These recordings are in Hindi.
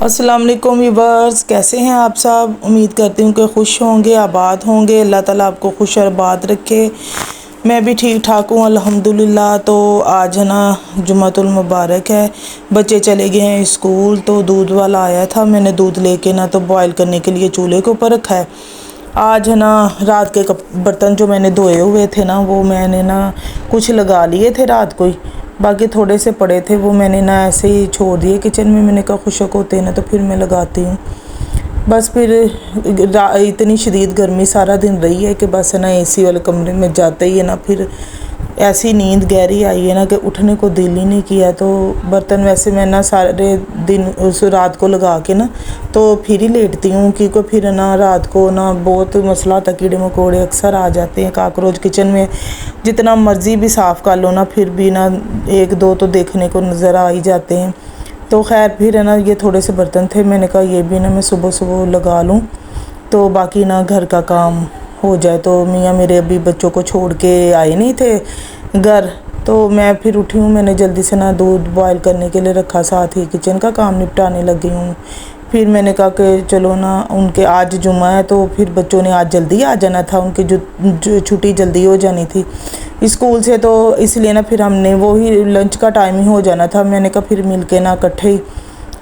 अस्सलाम वालेकुम व्यूवर्स, कैसे हैं आप सब। उम्मीद करती हूँ कि खुश होंगे, आबाद होंगे। अल्लाह ताला आपको खुश और आबाद रखे। मैं भी ठीक ठाक हूँ अल्हम्दुलिल्लाह। तो आज है ना जुम्मतुल मुबारक है। बच्चे चले गए हैं स्कूल, तो दूध वाला आया था। मैंने दूध लेके ना तो बॉयल करने के लिए चूल्हे के ऊपर रखा है। आज है ना रात के बर्तन जो मैंने धोए हुए थे ना, वो मैंने ना कुछ लगा लिए थे रात को ही, बाकी थोड़े से पड़े थे वो मैंने ना ऐसे ही छोड़ दिए किचन में। मैंने कहा खुशक होते हैं ना तो फिर मैं लगाती हूँ। बस फिर इतनी शदीद गर्मी सारा दिन रही है कि बस है ना एसी वाले कमरे में जाते ही है ना फिर ऐसी नींद गहरी आई है ना कि उठने को दिल ही नहीं किया। तो बर्तन वैसे मैं ना सारे दिन उस रात को लगा के ना तो फिर ही लेटती हूँ, क्योंकि फिर ना रात को ना बहुत मसला होता, कीड़े मकोड़े अक्सर आ जाते हैं, काकरोच किचन में जितना मर्ज़ी भी साफ़ कर लो ना फिर भी ना एक दो तो देखने को नज़र आ ही जाते हैं। तो खैर फिर है ना ये थोड़े से बर्तन थे, मैंने कहा ये भी ना मैं सुबह सुबह लगा लूँ तो बाकी ना घर का काम हो जाए। तो मियाँ मेरे अभी बच्चों को छोड़ के आए नहीं थे घर, तो मैं फिर उठी हूँ। मैंने जल्दी से ना दूध बॉयल करने के लिए रखा, साथ ही किचन का काम निपटाने लगी हूँ। फिर मैंने कहा कि चलो ना उनके आज जुम्मा है तो फिर बच्चों ने आज जल्दी आ जाना था, उनकी जो छुट्टी जल्दी हो जानी थी स्कूल से, तो इसलिए ना फिर हमने वही लंच का टाइम ही हो जाना था। मैंने कहा फिर मिल के ना इकट्ठे ही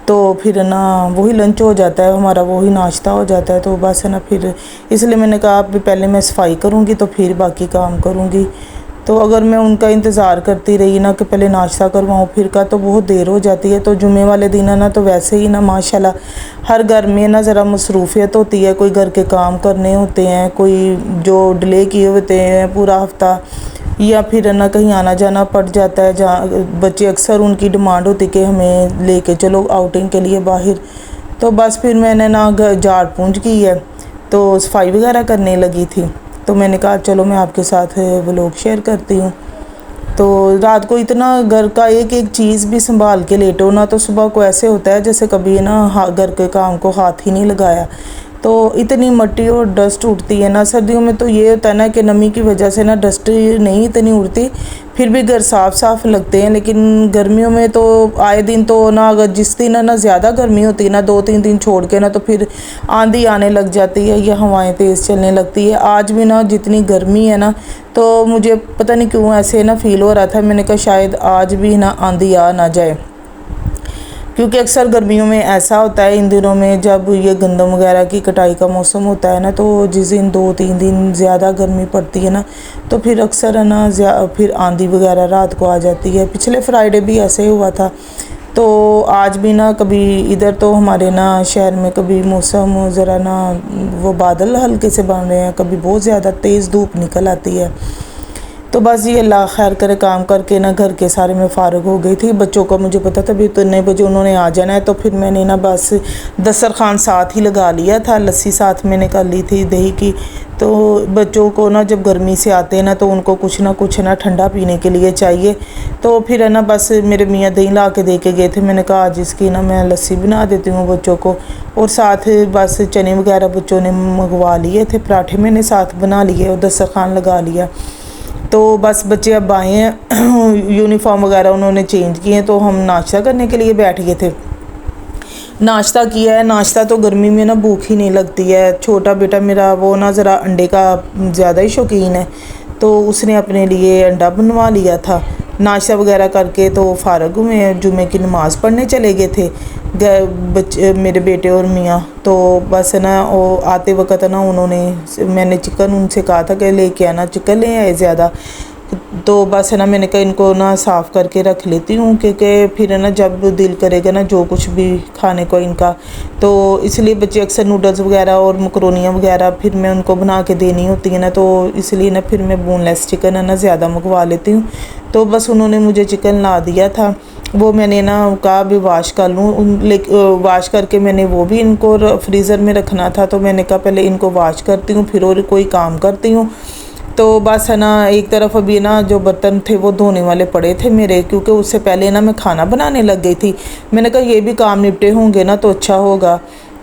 तो फिर ना वही लंच हो जाता है हमारा, वही नाश्ता हो जाता है। तो बस है ना फिर इसलिए मैंने कहा अब पहले मैं सफाई करूँगी तो फिर बाकी काम करूँगी। तो अगर मैं उनका इंतज़ार करती रही ना कि पहले नाश्ता करवाऊँ फिर का, तो बहुत देर हो जाती है। तो जुमे वाले दिन है ना तो वैसे ही ना माशाल्लाह हर घर में ना ज़रा मसरूफियत होती है, कोई घर के काम करने होते हैं, कोई जो डिले किए होते हैं पूरा हफ्ता, या फिर ना कहीं आना जाना पड़ जाता है जहाँ बच्चे अक्सर उनकी डिमांड होती कि हमें लेके चलो आउटिंग के लिए बाहर। तो बस फिर मैंने ना झाड़ पूंछ की है तो सफाई वगैरह करने लगी थी, तो मैंने कहा चलो मैं आपके साथ व्लॉग शेयर करती हूँ। तो रात को इतना घर का एक एक चीज़ भी संभाल के लेटो ना तो सुबह को ऐसे होता है जैसे कभी ना घर के काम को हाथ ही नहीं लगाया। तो इतनी मिट्टी और डस्ट उड़ती है ना, सर्दियों में तो ये होता है ना कि नमी की वजह से ना डस्ट नहीं इतनी उड़ती, फिर भी घर साफ़ साफ़ लगते हैं। लेकिन गर्मियों में तो आए दिन तो ना अगर जिस दिन ना ज़्यादा गर्मी होती है ना 2-3 दिन छोड़ के ना तो फिर आंधी आने लग जाती है या हवाएं तेज़ चलने लगती है। आज भी ना जितनी गर्मी है ना तो मुझे पता नहीं क्यों ऐसे ना फ़ील हो रहा था, मैंने कहा शायद आज भी ना आंधी आ ना जाए, क्योंकि अक्सर गर्मियों में ऐसा होता है इन दिनों में जब ये गंदम वगैरह की कटाई का मौसम होता है ना, तो जिस दिन 2-3 दिन ज़्यादा गर्मी पड़ती है ना तो फिर अक्सर है ना फिर आंधी वगैरह रात को आ जाती है। पिछले फ्राइडे भी ऐसे ही हुआ था। तो आज भी ना कभी इधर तो हमारे ना शहर में कभी मौसम ज़रा ना वो बादल हल्के से बन रहे हैं, कभी बहुत ज़्यादा तेज़ धूप निकल आती है। तो बस ये अल्लाह खैर करे, काम करके ना घर के सारे में फ़ारिग हो गई थी। बच्चों का मुझे पता था भी इतने बजे उन्होंने आ जाना है, तो फिर मैंने ना बस दस्तरखान साथ ही लगा लिया था, लस्सी साथ मैंने कर ली थी दही की। तो बच्चों को ना जब गर्मी से आते हैं ना तो उनको कुछ ना ठंडा पीने के लिए चाहिए। तो फिर है ना बस मेरे मियाँ दही ला के दे के गए थे, मैंने कहा आज इसकी ना मैं लस्सी बना देती हूँ बच्चों को। और साथ बस चने वगैरह बच्चों ने मंगवा लिए थे, पराठे मैंने साथ बना लिए और दस्तरखान लगा लिया। तो बस बच्चे अब आए हैं यूनिफॉर्म वगैरह उन्होंने चेंज किए हैं, तो हम नाश्ता करने के लिए बैठ गए थे। नाश्ता किया है, नाश्ता तो गर्मी में ना भूख ही नहीं लगती है। छोटा बेटा मेरा वो ना ज़रा अंडे का ज़्यादा ही शौकीन है, तो उसने अपने लिए अंडा बनवा लिया था। नाश्ता वगैरह करके तो फ़ारिग हुए, जुमे की नमाज़ पढ़ने चले गए थे बच्चे मेरे बेटे और मियाँ। तो बस ना वो आते वक्त ना मैंने चिकन उनसे कहा था कि लेके आना, चिकन ले आए ज़्यादा। तो बस है ना मैंने कहा इनको ना साफ़ करके रख लेती हूँ, क्योंकि फिर है ना जब दिल करेगा ना जो कुछ भी खाने को इनका, तो इसलिए बच्चे अक्सर नूडल्स वगैरह और मकरोनियाँ वगैरह फिर मैं उनको बना के देनी होती है ना, तो इसलिए ना फिर मैं बोनलेस चिकन है ना ज़्यादा मंगवा लेती हूँ। तो बस उन्होंने मुझे चिकन ला दिया था, वो मैंने ना कहा भी वाश कर लूँ, वाश करके मैंने वो भी इनको फ्रीज़र में रखना था। तो मैंने कहा पहले इनको वाश करती हूँ फिर और कोई काम करती हूँ। तो बस है ना एक तरफ अभी ना जो बर्तन थे वो धोने वाले पड़े थे मेरे, क्योंकि उससे पहले ना मैं खाना बनाने लग गई थी। मैंने कहा ये भी काम निपटे होंगे ना तो अच्छा होगा,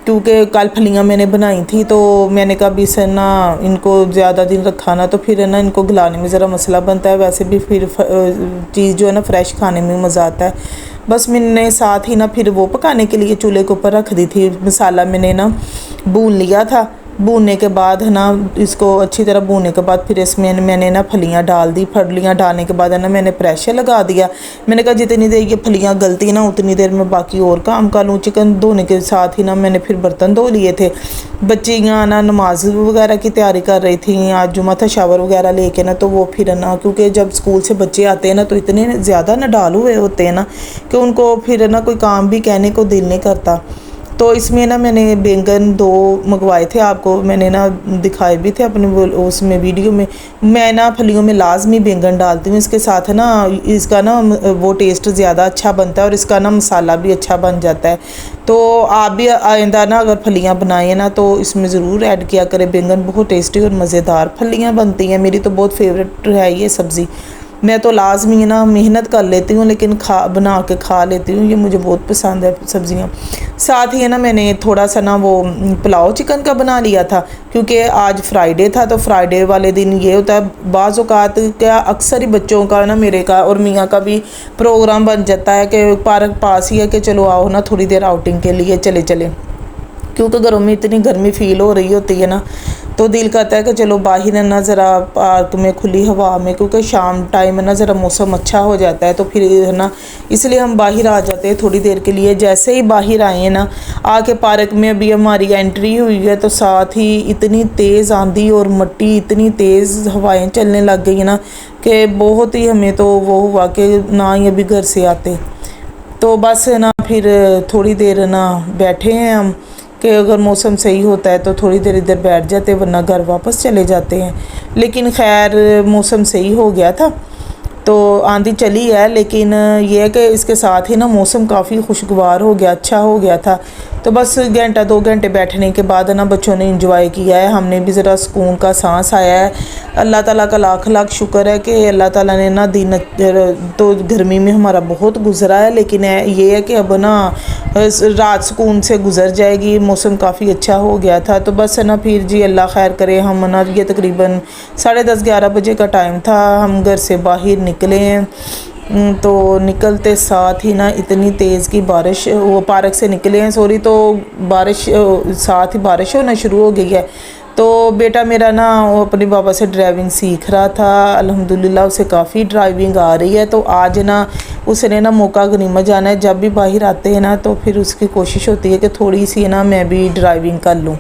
क्योंकि कल फलियाँ मैंने बनाई थी। तो मैंने कहा भी से ना इनको ज़्यादा दिन रखा ना तो फिर है ना इनको गलाने में ज़रा मसला बनता है, वैसे भी फिर चीज़ जो है ना फ्रेश खाने में मज़ा आता है। बस मैंने साथ ही ना फिर वो पकाने के लिए चूल्हे के ऊपर रख दी थी। मसाला मैंने ना भून लिया था। भूनने के बाद है ना इसको अच्छी तरह भूनने के बाद फिर इसमें मैंने ना फलियां डाल दी। फलियां डालने के बाद है ना मैंने प्रेशर लगा दिया। मैंने कहा जितनी देर ये फलियां गलती ना उतनी देर में बाकी और काम कर लूँ। चिकन धोने के साथ ही ना मैंने फिर बर्तन धो लिए थे। बच्चियाँ ना नमाज वगैरह की तैयारी कर रही थी। आज जुमा था, शावर वगैरह लेके ना तो वो फिर ना क्योंकि जब स्कूल से बच्चे आते हैं ना तो इतने ज़्यादा ना डाल हुए होते हैं ना कि उनको फिर ना कोई काम भी कहने को दिल नहीं करता। तो इसमें ना मैंने बैंगन 2 मंगवाए थे, आपको मैंने ना दिखाए भी थे अपने उसमें वीडियो में। मैं ना फलियों में लाजमी बैंगन डालती हूँ, इसके साथ ना इसका ना वो टेस्ट ज़्यादा अच्छा बनता है और इसका ना मसाला भी अच्छा बन जाता है। तो आप भी आइंदा ना अगर फलियाँ बनाएं ना तो इसमें ज़रूर ऐड किया करें बैंगन। बहुत टेस्टी और मज़ेदार फलियाँ बनती हैं। मेरी तो बहुत फेवरेट है ये सब्ज़ी। मैं तो लाजमी ना मेहनत कर लेती हूँ लेकिन बना के खा लेती हूँ। ये मुझे बहुत पसंद है सब्ज़ियाँ। साथ ही है ना मैंने थोड़ा सा ना वो पुलाव चिकन का बना लिया था क्योंकि आज फ्राइडे था। तो फ्राइडे वाले दिन ये होता है बाज़ औक़ात क्या अक्सर ही बच्चों का ना मेरे का और मियाँ का भी प्रोग्राम बन जाता है कि पार्क पास ही है कि चलो आओ ना थोड़ी देर आउटिंग के लिए चले क्योंकि घरों में इतनी गर्मी फ़ील हो रही होती है ना तो दिल करता है कि चलो बाहर है ना ज़रा पार्क में खुली हवा में, क्योंकि शाम टाइम है ना ज़रा मौसम अच्छा हो जाता है तो फिर है ना इसलिए हम बाहर आ जाते हैं थोड़ी देर के लिए। जैसे ही बाहर आए हैं ना आके पार्क में अभी हमारी एंट्री हुई है तो साथ ही इतनी तेज़ आंधी और मट्टी इतनी तेज़ हवाएं चलने लग गई ना कि बहुत ही हमें तो वो हुआ कि ना ही अभी घर से आते। तो बस ना फिर थोड़ी देर ना बैठे हैं हम कि अगर मौसम सही होता है तो थोड़ी देर इधर बैठ जाते वरना घर वापस चले जाते हैं। लेकिन खैर मौसम सही हो गया था तो आंधी चली है, लेकिन ये है कि इसके साथ ही ना मौसम काफ़ी खुशगवार हो गया, अच्छा हो गया था। तो बस घंटा 2 घंटे बैठने के बाद ना बच्चों ने इंजॉय किया है, हमने भी ज़रा सुकून का सांस आया है। अल्लाह ताला का लाख लाख शुक्र है कि अल्लाह ताला ने ना दिन तो गर्मी में हमारा बहुत गुजरा है, लेकिन ये है कि अब ना रात सुकून से गुजर जाएगी। मौसम काफ़ी अच्छा हो गया था तो बस है ना फिर जी अल्लाह खैर करे। हम ना ये तकरीबन 10:30-11 बजे का टाइम था, हम घर से बाहर निकले हैं। तो निकलते साथ ही ना इतनी तेज़ की बारिश, वो पार्क से निकले हैं सॉरी, तो बारिश साथ ही बारिश होना शुरू हो गई है। तो बेटा मेरा ना वो अपने बाबा से ड्राइविंग सीख रहा था, अल्हम्दुलिल्लाह उसे काफ़ी ड्राइविंग आ रही है। तो आज ना उसने ना मौका गनीमत जाना है, जब भी बाहर आते हैं ना तो फिर उसकी कोशिश होती है कि थोड़ी सी ना मैं भी ड्राइविंग कर लूँ।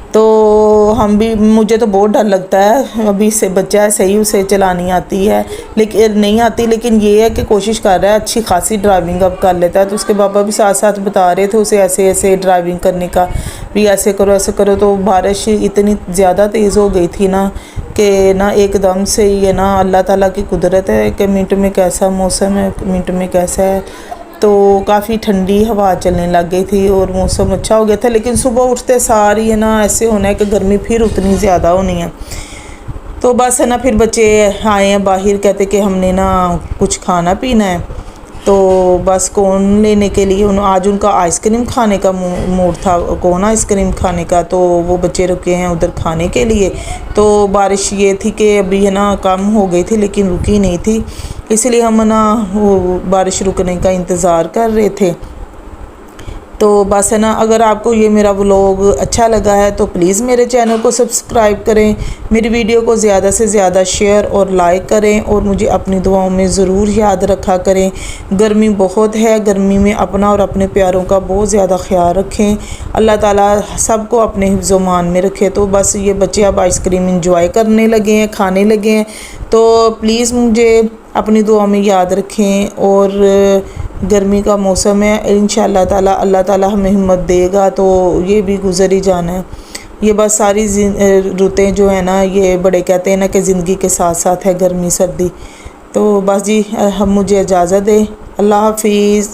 तो हम भी, मुझे तो बहुत डर लगता है, अभी से बच्चा है सही, उसे चलानी आती है लेकिन नहीं आती, लेकिन ये है कि कोशिश कर रहा है, अच्छी खासी ड्राइविंग अब कर लेता है। तो उसके पापा भी साथ साथ बता रहे थे उसे ऐसे ऐसे ड्राइविंग करने का भी, ऐसे करो ऐसे करो। तो बारिश इतनी ज़्यादा तेज़ हो गई थी ना कि ना एकदम से ये ना अल्लाह ताला की कुदरत है कि मिनट में कैसा मौसम है, मिनट में कैसा है। तो काफ़ी ठंडी हवा चलने लग गई थी और मौसम अच्छा हो गया था। लेकिन सुबह उठते सारी है ना ऐसे होना है कि गर्मी फिर उतनी ज़्यादा होनी है। तो बस है ना फिर बच्चे आए हैं बाहर, कहते कि हमने ना कुछ खाना पीना है। तो बस कोन लेने के लिए आज उनका आइसक्रीम खाने का मूड था, कोन आइसक्रीम खाने का। तो वो बच्चे रुके हैं उधर खाने के लिए। तो बारिश ये थी कि अभी है ना कम हो गई थी लेकिन रुकी नहीं थी, इसलिए हम ना वो बारिश रुकने का इंतज़ार कर रहे थे। तो बस है ना, अगर आपको ये मेरा व्लॉग अच्छा लगा है तो प्लीज़ मेरे चैनल को सब्सक्राइब करें, मेरी वीडियो को ज़्यादा से ज़्यादा शेयर और लाइक करें और मुझे अपनी दुआओं में ज़रूर याद रखा करें। गर्मी बहुत है, गर्मी में अपना और अपने प्यारों का बहुत ज़्यादा ख्याल रखें। अल्लाह ताला सबको अपने हिफ्ज़-ओ-मान में रखे। तो बस ये बच्चे अब आइसक्रीम इंजॉय करने लगे हैं, खाने लगे हैं। तो प्लीज़ मुझे अपनी दुआ में याद रखें। और गर्मी का मौसम है, इंशाअल्लाह ताला अल्लाह ताला हमें हिम्मत देगा तो ये भी गुज़र ही जाना है। ये बस सारी रुतें जो है ना, ये बड़े कहते हैं ना कि ज़िंदगी के साथ साथ है गर्मी सर्दी। तो बस जी हम मुझे इजाज़त दें, अल्लाह हाफिज़।